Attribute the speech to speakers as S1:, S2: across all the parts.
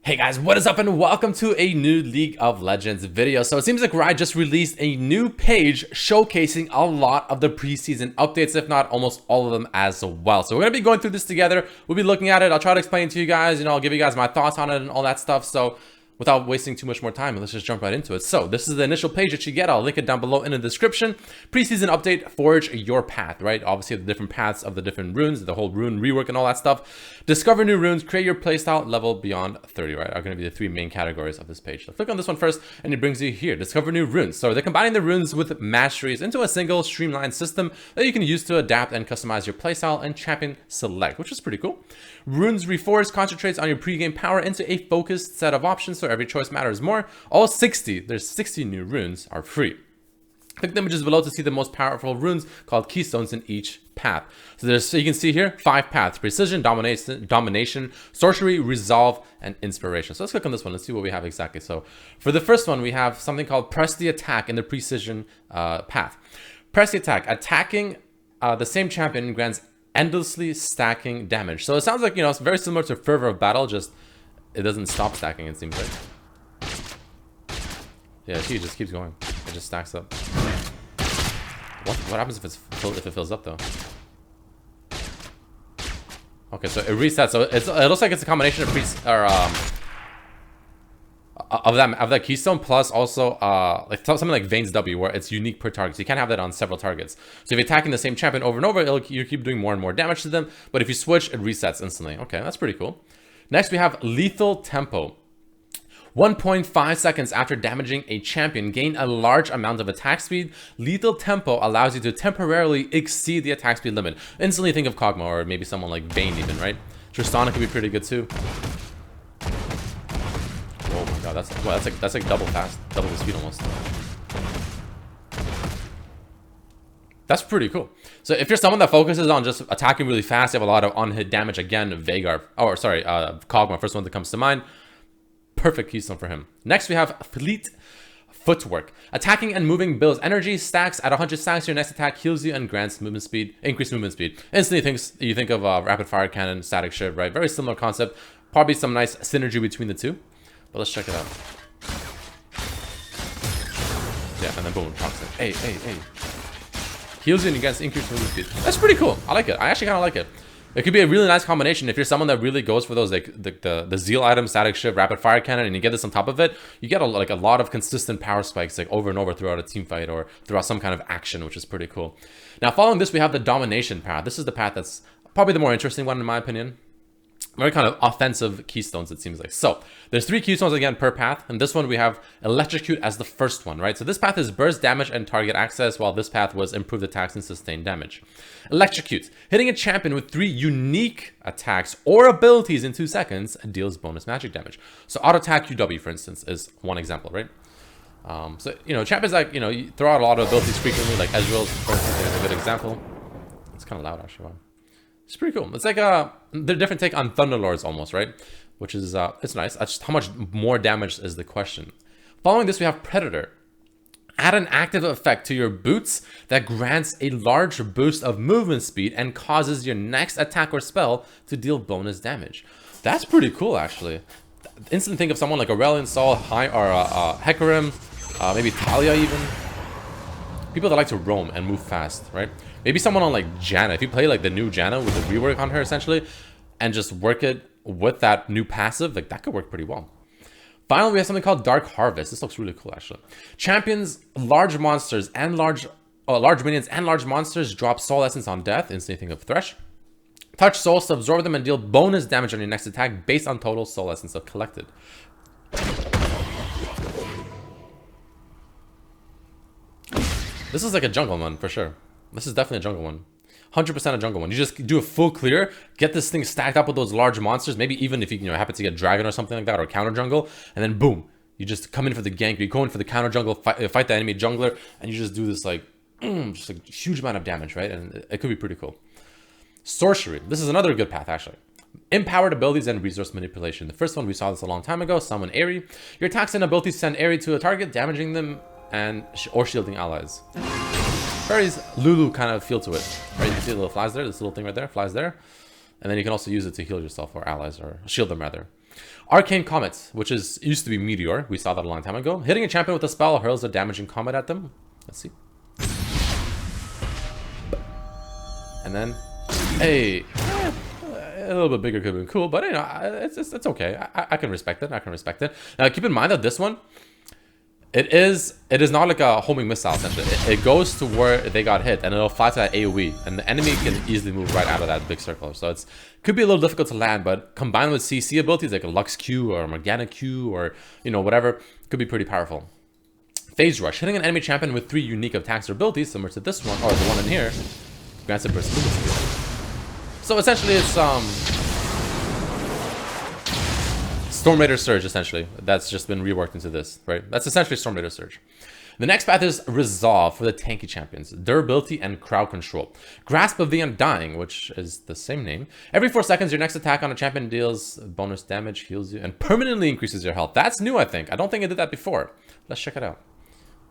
S1: Hey guys, what is up and welcome to a new League of Legends video. So it seems like Riot just released a new page showcasing a lot of the preseason updates, if not almost all of them as well. So we're going to be going through this together. We'll be looking at it. I'll try to explain to you guys, I'll give you guys my thoughts on it and all that stuff. So without wasting too much more time, let's just jump right into it. So this is the initial page that you get. I'll link it down below in the description. Preseason update, forge your path, right? Obviously the different paths of the different runes, the whole rune rework and all that stuff. Discover new runes, create your playstyle, level beyond 30, right? Are going to be the three main categories of this page. So click on this one first and it brings you here. Discover new runes. So they're combining the runes with masteries into a single streamlined system that you can use to adapt and customize your playstyle and champion select, which is pretty cool. Runes Reforged concentrates on your pregame power into a focused set of options, so every choice matters more. All 60, there's 60 new runes are free. Click the images below to see the most powerful runes called Keystones in each path. So you can see here 5 paths: Precision, Domination, Sorcery, Resolve, and Inspiration. So let's click on this one. Let's see what we have exactly. So for the first one, we have something called Press the Attack in the Precision path. Press the Attack. Attacking the same champion grants endlessly stacking damage. So it sounds like, it's very similar to Fervor of Battle, just it doesn't stop stacking, it seems like. Yeah, see, it just keeps going. It just stacks up. What happens if it fills up though? Okay, so it resets. So it looks like it's a combination of that Keystone plus also like something like Vayne's W, where it's unique per target. So you can't have that on several targets. So if you're attacking the same champion over and over, you keep doing more and more damage to them. But if you switch, it resets instantly. Okay, that's pretty cool. Next, we have Lethal Tempo. 1.5 seconds after damaging a champion, gain a large amount of attack speed. Lethal Tempo allows you to temporarily exceed the attack speed limit. Instantly think of Kog'Maw, or maybe someone like Vayne even, right? Tristana could be pretty good too. Oh my god, that's like double the speed almost. That's pretty cool. So if you're someone that focuses on just attacking really fast, you have a lot of unhit damage, again, Kog'Maw, first one that comes to mind. Perfect Keystone for him. Next, we have Fleet Footwork. Attacking and moving builds energy, stacks at 100 stacks. Your next attack heals you and grants movement speed, increased movement speed. Instantly you think of rapid fire cannon, static shift, right? Very similar concept. Probably some nice synergy between the two. But let's check it out. Yeah, and then boom, toxic. Hey. Heals you and grants increased movement speed. That's pretty cool. I like it. I actually kind of like it. It could be a really nice combination if you're someone that really goes for those like the zeal item, static shift, rapid fire cannon, and you get this on top of it. You get a lot of consistent power spikes like over and over throughout a team fight or throughout some kind of action, which is pretty cool. Now, following this, we have the Domination path. This is the path that's probably the more interesting one in my opinion. Very kind of offensive Keystones, it seems like. So there's 3 Keystones again per path, and this one we have Electrocute as the first one, right? So this path is burst damage and target access, while this path was improved attacks and sustained damage. Electrocute, hitting a champion with 3 unique attacks or abilities in 2 seconds deals bonus magic damage. So auto attack UW, for instance, is one example, right? So champions like you throw out a lot of abilities frequently, like Ezreal, for instance, is a good example. It's kind of loud actually. Wow. It's pretty cool. It's like the different take on Thunderlords almost, right? Which is it's nice. Just how much more damage is the question. Following this, we have Predator. Add an active effect to your boots that grants a large boost of movement speed and causes your next attack or spell to deal bonus damage. That's pretty cool, actually. Instantly think of someone like Aurelion Sol, Hecarim, maybe Talia even. People that like to roam and move fast, right? Maybe someone on like Janna. If you play like the new Janna with the rework on her essentially, and just work it with that new passive, like that could work pretty well. Finally, we have something called Dark Harvest. This looks really cool actually. Champions large monsters and large minions and large monsters drop soul essence on death. Instantly think of Thresh. Touch souls to absorb them and deal bonus damage on your next attack based on total soul essence collected. This is like a jungle one for sure. This is definitely a jungle one. 100% a jungle one. You just do a full clear, get this thing stacked up with those large monsters, maybe even if you happen to get dragon or something like that, or counter jungle, and then boom, you just come in for the gank, you go in for the counter jungle, fight the enemy jungler, and you just do this like, just a huge amount of damage, right? And it could be pretty cool. Sorcery. This is another good path actually. Empowered abilities and resource manipulation. The first one we saw this a long time ago. Summon Aerie. Your attacks and abilities send Aerie to a target, damaging them or shielding allies. Very Lulu kind of feel to it, right? You can see the little flies there, this little thing right there, flies there. And then you can also use it to heal yourself or allies, or shield them rather. Arcane Comets, which used to be Meteor. We saw that a long time ago. Hitting a champion with a spell hurls a damaging comet at them. Let's see. And then, hey, a little bit bigger could have been cool, but you know, it's okay. I can respect it. I can respect it. Now keep in mind that this one, it is not like a homing missile essentially. It goes to where they got hit and it'll fly to that AoE, and the enemy can easily move right out of that big circle. So it's could be a little difficult to land, but combined with CC abilities like a Lux Q or a Morgana Q or you know whatever, could be pretty powerful. Phase Rush, hitting an enemy champion with 3 unique attacks or abilities similar to this one or the one in here, grants a burst of movement speed. So essentially it's Storm Raider Surge, essentially. That's just been reworked into this, right? That's essentially Storm Raider Surge. The next path is Resolve for the tanky champions. Durability and crowd control. Grasp of the Undying, which is the same name. Every 4 seconds, your next attack on a champion deals bonus damage, heals you, and permanently increases your health. That's new, I think. I don't think it did that before. Let's check it out.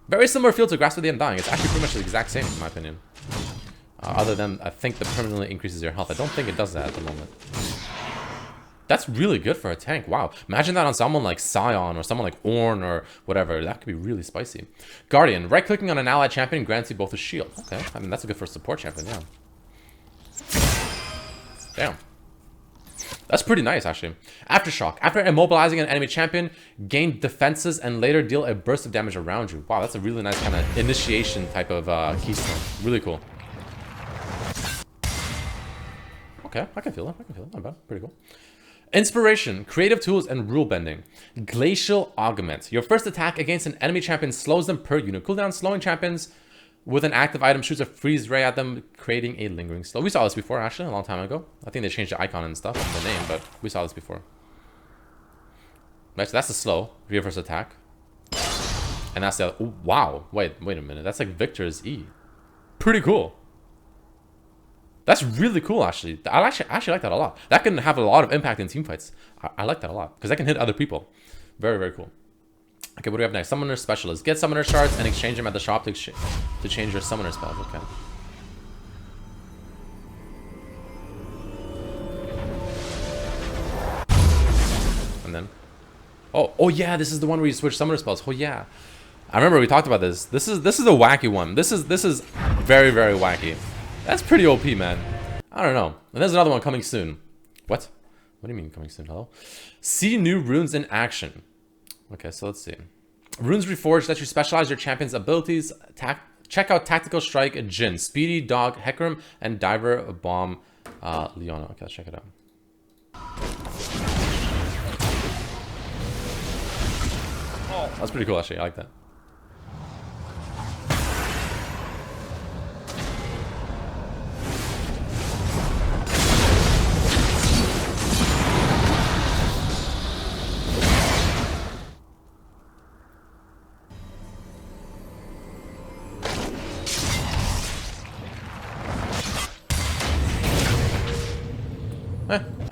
S1: Very similar feel to Grasp of the Undying. It's actually pretty much the exact same, in my opinion. Other than, I think, the permanently increases your health. I don't think it does that at the moment. That's really good for a tank. Wow. Imagine that on someone like Scion or someone like Ornn or whatever. That could be really spicy. Guardian. Right-clicking on an allied champion grants you both a shield. Okay. I mean, that's good for a support champion, yeah. Damn. That's pretty nice, actually. Aftershock. After immobilizing an enemy champion, gain defenses and later deal a burst of damage around you. Wow, that's a really nice kind of initiation type of keystone. Really cool. Okay, I can feel it. I can feel it. Not bad. Pretty cool. Inspiration, creative tools, and rule bending. Glacial Augment. Your first attack against an enemy champion slows them per unit cooldown. Slowing champions with an active item shoots a freeze ray at them, creating a lingering slow. We saw this before, actually, a long time ago. I think they changed the icon and stuff, the name, but we saw this before. Right, so that's the slow, reverse attack. And that's the, oh, wow, wait a minute. That's like Victor's E. Pretty cool. That's really cool, actually. I actually like that a lot. That can have a lot of impact in team fights. I like that a lot, because that can hit other people. Very, very cool. Okay, what do we have next? Summoner Specialist. Get Summoner Shards and exchange them at the shop to change your Summoner spells. Okay. And then... Oh yeah, this is the one where you switch Summoner spells. Oh yeah. I remember we talked about this. This is a wacky one. This is very, very wacky. That's pretty OP, man. I don't know. And there's another one coming soon. What? What do you mean coming soon? Hello? See new runes in action. Okay, so let's see. Runes Reforged let you specialize your champion's abilities. Check out Tactical Strike, Jin, Speedy, Dog, Hecarim, and Diver, Bomb, Leona. Okay, let's check it out. Oh, that's pretty cool, actually. I like that.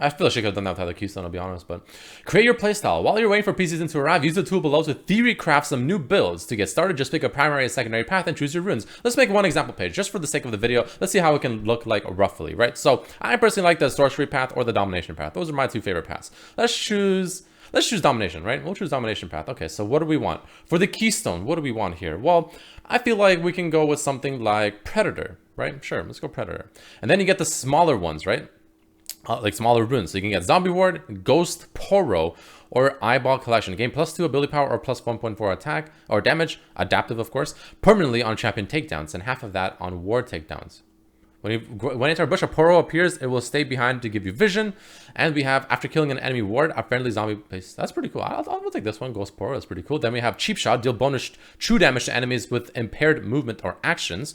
S1: I feel like she could have done that without the Keystone, I'll be honest, but... Create your playstyle. While you're waiting for PreSeason to arrive, use the tool below to theory craft some new builds. To get started, just pick a primary and secondary path and choose your runes. Let's make one example page, just for the sake of the video. Let's see how it can look like roughly, right? So, I personally like the Sorcery path or the Domination path. Those are my 2 favorite paths. Let's choose Domination, right? We'll choose Domination path. Okay, so what do we want? For the Keystone, what do we want here? Well, I feel like we can go with something like Predator, right? Sure, let's go Predator. And then you get the smaller ones, right? Like smaller runes. So you can get Zombie Ward, Ghost, Poro, or Eyeball Collection. Gain +2 ability power or +1.4 attack or damage, adaptive of course, permanently on champion takedowns, and half of that on ward takedowns. When you enter a bush, a Poro appears, it will stay behind to give you vision. And we have, after killing an enemy ward, a friendly zombie base. That's pretty cool. I'll take this one, Ghost Poro, that's pretty cool. Then we have Cheap Shot, deal bonus true damage to enemies with impaired movement or actions.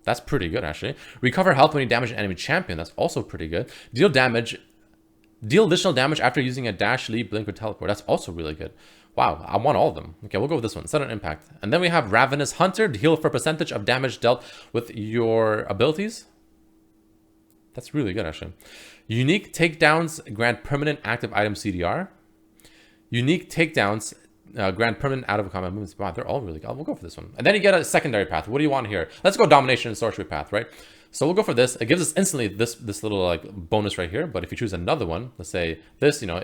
S1: That's pretty good, actually. Recover health when you damage an enemy champion. That's also pretty good. Deal additional damage after using a dash, leap, blink, or teleport. That's also really good. Wow, I want all of them. Okay, we'll go with this one. Sudden impact. And then we have Ravenous Hunter. Heal for percentage of damage dealt with your abilities. That's really good, actually. Unique takedowns grant permanent active item CDR. Unique takedowns grant permanent out of combat movements. Wow, they're all really good. We'll go for this one. And then you get a secondary path. What do you want here? Let's go Domination and Sorcery path, right? So we'll go for this. It gives us instantly this little like bonus right here. But if you choose another one, let's say this, you know,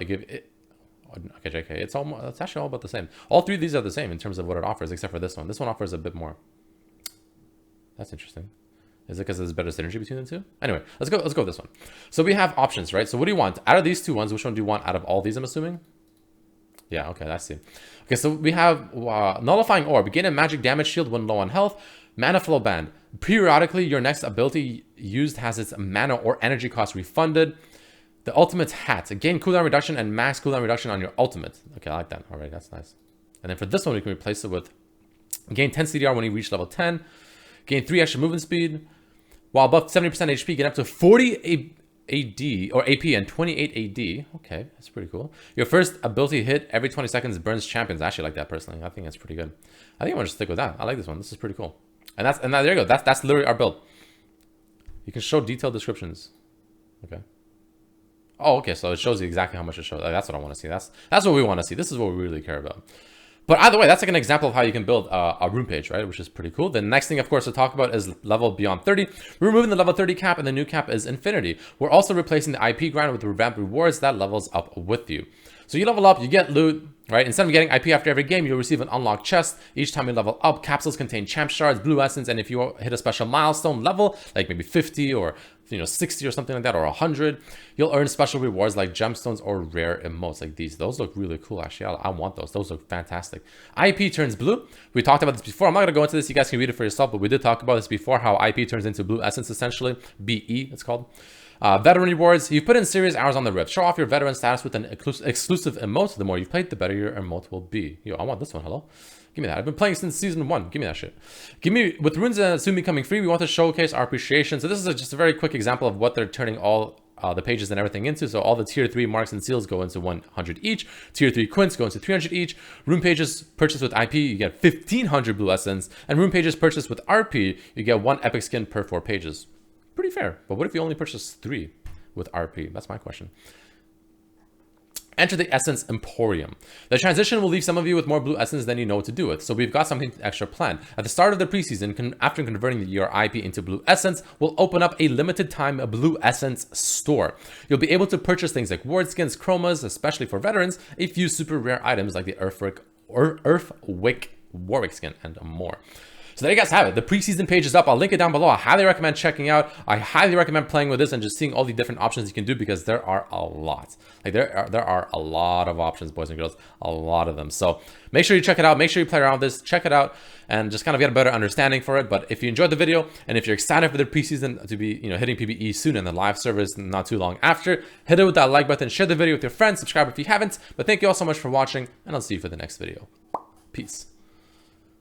S1: Okay, JK, it's actually all about the same. All three of these are the same in terms of what it offers, except for this one. This one offers a bit more. That's interesting. Is it because there's better synergy between the two? Anyway, let's go with this one. So we have options, right? So what do you want? Out of these two ones, which one do you want out of all these, I'm assuming? Yeah, okay, I see. Okay, so we have Nullifying Orb. Gain a magic damage shield when low on health. Mana Flow Band. Periodically, your next ability used has its mana or energy cost refunded. The Ultimate Hat. Gain cooldown reduction and max cooldown reduction on your ultimate. Okay, I like that. All right, that's nice. And then for this one, we can replace it with gain 10 CDR when you reach level 10. Gain 3 extra movement speed. While above 70% HP, get up to 40 AD or AP and 28 AD. Okay, that's pretty cool. Your first ability hit every 20 seconds burns champions. I actually like that personally. I think that's pretty good. I think I'm gonna stick with that. I like this one. This is pretty cool. And there you go. That's literally our build. You can show detailed descriptions. Okay. Oh, okay. So it shows you exactly how much it shows. That's what I want to see. That's what we want to see. This is what we really care about. But either way, that's like an example of how you can build a rune page, right? Which is pretty cool. The next thing, of course, to talk about is level beyond 30. We're removing the level 30 cap, and the new cap is infinity. We're also replacing the IP grind with revamped rewards that levels up with you. So you level up, you get loot, right? Instead of getting IP after every game, you'll receive an unlocked chest. Each time you level up, capsules contain champ shards, blue essence, and if you hit a special milestone level, like maybe 50 or 60 or something like that, or 100, you'll earn special rewards like gemstones or rare emotes like these. Those look really cool, actually. I want those. Those look fantastic. IP turns blue. We talked about this before. I'm not going to go into this. You guys can read it for yourself, but we did talk about this before, how IP turns into blue essence, essentially. BE, it's called. Veteran rewards. You've put in serious hours on the Rift. Show off your veteran status with an exclusive emote. The more you've played, the better your emote will be. Yo, I want this one. Hello? Give me that. I've been playing since season 1. Give me that shit. With runes soon becoming free, we want to showcase our appreciation. So this is just a very quick example of what they're turning all the pages and everything into. So all the tier 3 marks and seals go into 100 each. Tier 3 quints go into 300 each. Rune pages purchased with IP, you get 1500 blue essence. And rune pages purchased with RP, you get 1 epic skin per 4 pages. Pretty fair. But what if you only purchase 3 with RP? That's my question. Enter the Essence Emporium. The transition will leave some of you with more blue essence than you know what to do with, so we've got something extra planned. At the start of the preseason, after converting your IP into blue essence, we'll open up a limited time blue essence store. You'll be able to purchase things like ward skins, chromas, especially for veterans, a few super rare items like the Earthwick Warwick skin, and more. So there you guys have it. The preseason page is up. I'll link it down below. I highly recommend checking out. I highly recommend playing with this and just seeing all the different options you can do, because there are a lot. Like there are a lot of options, boys and girls, a lot of them. So make sure you check it out. Make sure you play around with this, check it out, and just kind of get a better understanding for it. But if you enjoyed the video and if you're excited for the preseason to be, hitting PvE soon and the live service not too long after, hit it with that like button, share the video with your friends, subscribe if you haven't. But thank you all so much for watching, and I'll see you for the next video. Peace.